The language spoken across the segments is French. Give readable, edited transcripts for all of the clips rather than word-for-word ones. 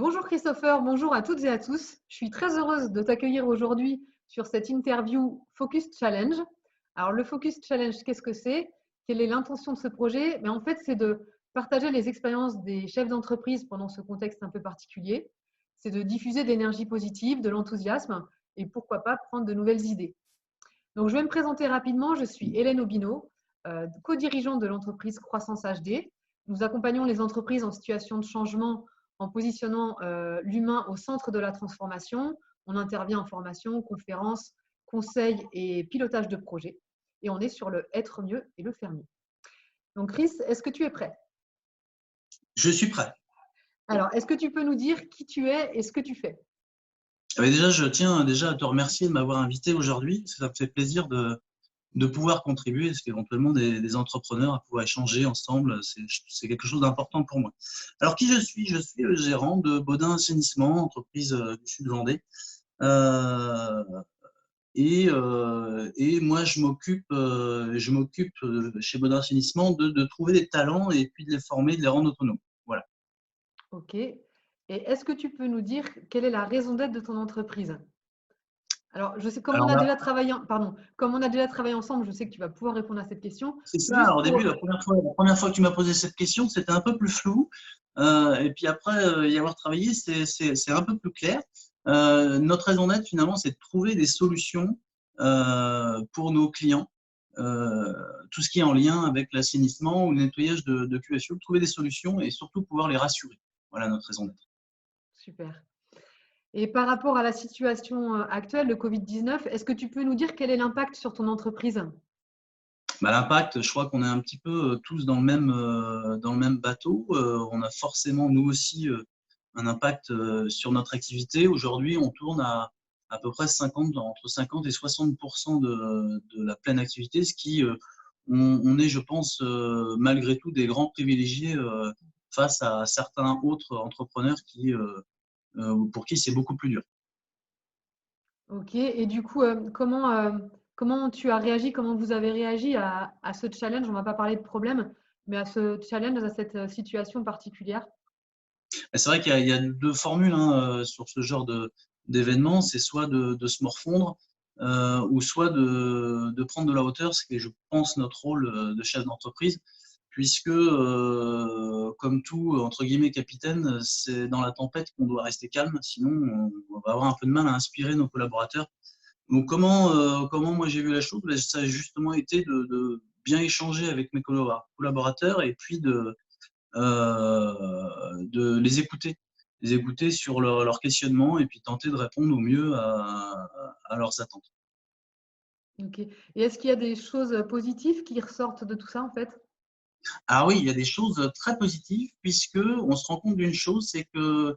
Bonjour Christopher, bonjour à toutes et à tous. Je suis très heureuse de t'accueillir aujourd'hui sur cette interview Focus Challenge. Alors le Focus Challenge, qu'est-ce que c'est? Quelle est l'intention de ce projet? Mais en fait, c'est de partager les expériences des chefs d'entreprise pendant ce contexte un peu particulier. C'est de diffuser de l'énergie positive, de l'enthousiasme et pourquoi pas prendre de nouvelles idées. Donc je vais me présenter rapidement. Je suis Hélène Aubineau, co-dirigeante de l'entreprise Croissance HD. Nous accompagnons les entreprises en situation de changement en positionnant l'humain au centre de la transformation. On intervient en formation, conférences, conseils et pilotage de projets. Et on est sur le être mieux et le faire mieux. Donc Chris, est-ce que tu es prêt? Je suis prêt. Alors, est-ce que tu peux nous dire qui tu es et ce que tu fais? Déjà, je tiens déjà à te remercier de m'avoir invité aujourd'hui. Ça me fait plaisir de pouvoir contribuer, parce qu'éventuellement des entrepreneurs à pouvoir échanger ensemble, c'est quelque chose d'important pour moi. Alors, qui je suis? Je suis le gérant de Baudin Assainissement, entreprise du Sud-Vendée. Et moi, je m'occupe chez Baudin Assainissement de trouver des talents et puis de les former, de les rendre autonomes. Voilà. Ok. Et est-ce que tu peux nous dire quelle est la raison d'être de ton entreprise? Alors, je sais, Alors là, comme on a déjà travaillé ensemble, je sais que tu vas pouvoir répondre à cette question. c'est ça. Juste Alors, au début, pour… la première fois que tu m'as posé cette question, c'était un peu plus flou. Et puis après y avoir travaillé, c'est un peu plus clair. Notre raison d'être, finalement, c'est de trouver des solutions pour nos clients. Euh, Tout ce qui est en lien avec l'assainissement ou le nettoyage de QSU, trouver des solutions et surtout pouvoir les rassurer. Voilà notre raison d'être. Super. Et par rapport à la situation actuelle, le Covid-19, est-ce que tu peux nous dire quel est l'impact sur ton entreprise? Bah, l'impact, je crois qu'on est un petit peu tous dans le même bateau. On a forcément, nous aussi, un impact sur notre activité. Aujourd'hui, on tourne à peu près entre 50 et 60% de la pleine activité, ce qui, on est, je pense, malgré tout, des grands privilégiés face à certains autres entrepreneurs pour qui c'est beaucoup plus dur. Ok. Et du coup, comment tu as réagi, comment vous avez réagi à ce challenge? On ne va pas parler de problème, mais à ce challenge, à cette situation particulière. C'est vrai qu'il y a deux formules sur ce genre d'événement. C'est soit de se morfondre ou soit de prendre de la hauteur, ce qui est, je pense, notre rôle de chef d'entreprise, puisque, comme tout, entre guillemets, capitaine, c'est dans la tempête qu'on doit rester calme, sinon on va avoir un peu de mal à inspirer nos collaborateurs. Donc, comment moi j'ai vu la chose? Ça a justement été de bien échanger avec mes collaborateurs et puis de les écouter sur leur questionnement et puis tenter de répondre au mieux à leurs attentes. Ok. Et est-ce qu'il y a des choses positives qui ressortent de tout ça, en fait? Ah oui, il y a des choses très positives puisque on se rend compte d'une chose, c'est que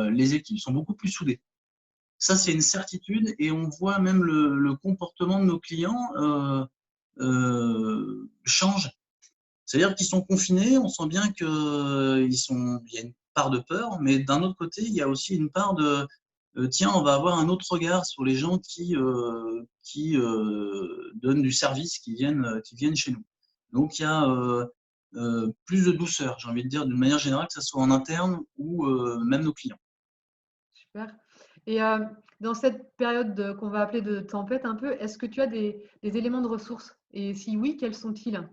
les équipes sont beaucoup plus soudées. Ça, c'est une certitude et on voit même le comportement de nos clients change. C'est-à-dire qu'ils sont confinés, on sent bien il y a une part de peur, mais d'un autre côté, il y a aussi une part de tiens, on va avoir un autre regard sur les gens qui donnent du service, qui viennent chez nous. Donc il y a plus de douceur, j'ai envie de dire, d'une manière générale, que ce soit en interne ou même nos clients. Super. Et dans cette période qu'on va appeler de tempête un peu, est-ce que tu as des éléments de ressources? Et si oui, quels sont-ils?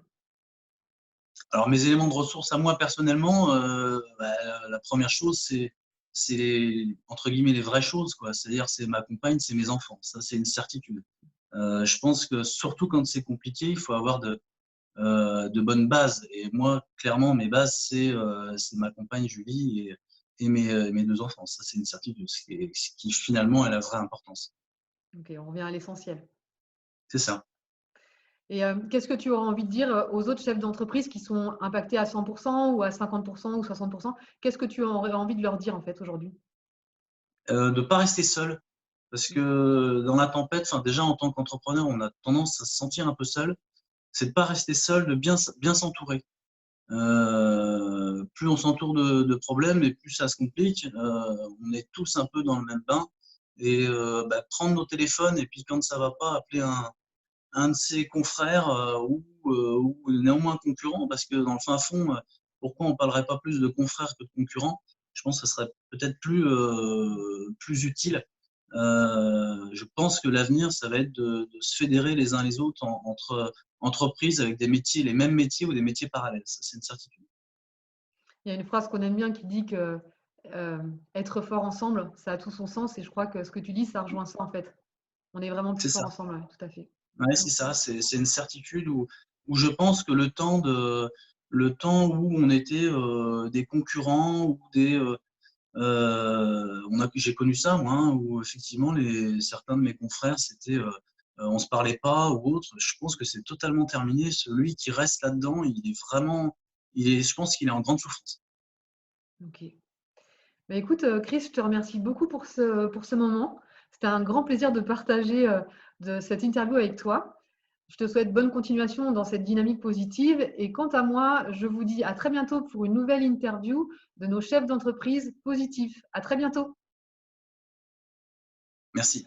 Alors, mes éléments de ressources à moi personnellement, la première chose, entre guillemets les vraies choses, quoi. C'est-à-dire, c'est ma compagne, c'est mes enfants. Ça, c'est une certitude. Je pense que surtout quand c'est compliqué, il faut avoir de bonnes bases. Et moi, clairement, mes bases, c'est ma compagne Julie et mes deux enfants. Ça, c'est une certitude, ce qui finalement est la vraie importance. Ok, on revient à l'essentiel. C'est ça. Et qu'est-ce que tu auras envie de dire aux autres chefs d'entreprise qui sont impactés à 100% ou à 50% ou 60%? Qu'est-ce que tu aurais envie de leur dire en fait aujourd'hui? De ne pas rester seul. Parce que dans la tempête, enfin, déjà en tant qu'entrepreneur, on a tendance à se sentir un peu seul. C'est de ne pas rester seul, de bien s'entourer. Plus on s'entoure de problèmes et plus ça se complique. On est tous un peu dans le même bain. Et prendre nos téléphones et puis quand ça va pas, appeler un de ses confrères ou néanmoins concurrent, parce que dans le fin fond, pourquoi on parlerait pas plus de confrères que de concurrents? je pense que ce serait peut-être plus utile. Je pense que l'avenir, ça va être de se fédérer les uns les autres entre entreprises avec des métiers, les mêmes métiers ou des métiers parallèles. Ça, c'est une certitude. Il y a une phrase qu'on aime bien qui dit que être fort ensemble, ça a tout son sens. Et je crois que ce que tu dis, ça rejoint ça en fait. On est vraiment plus C'est fort ça. ensemble, ouais, tout à fait. Ouais, c'est ça. C'est une certitude où je pense que le temps où on était des concurrents ou j'ai connu ça, moi, hein, où effectivement, certains de mes confrères, on se parlait pas ou autre. Je pense que c'est totalement terminé. Celui qui reste là-dedans, je pense qu'il est en grande souffrance. Ok. Bah, écoute, Chris, je te remercie beaucoup pour ce moment. C'était un grand plaisir de partager de cette interview avec toi. Je te souhaite bonne continuation dans cette dynamique positive. Et quant à moi, je vous dis à très bientôt pour une nouvelle interview de nos chefs d'entreprise positifs. À très bientôt. Merci.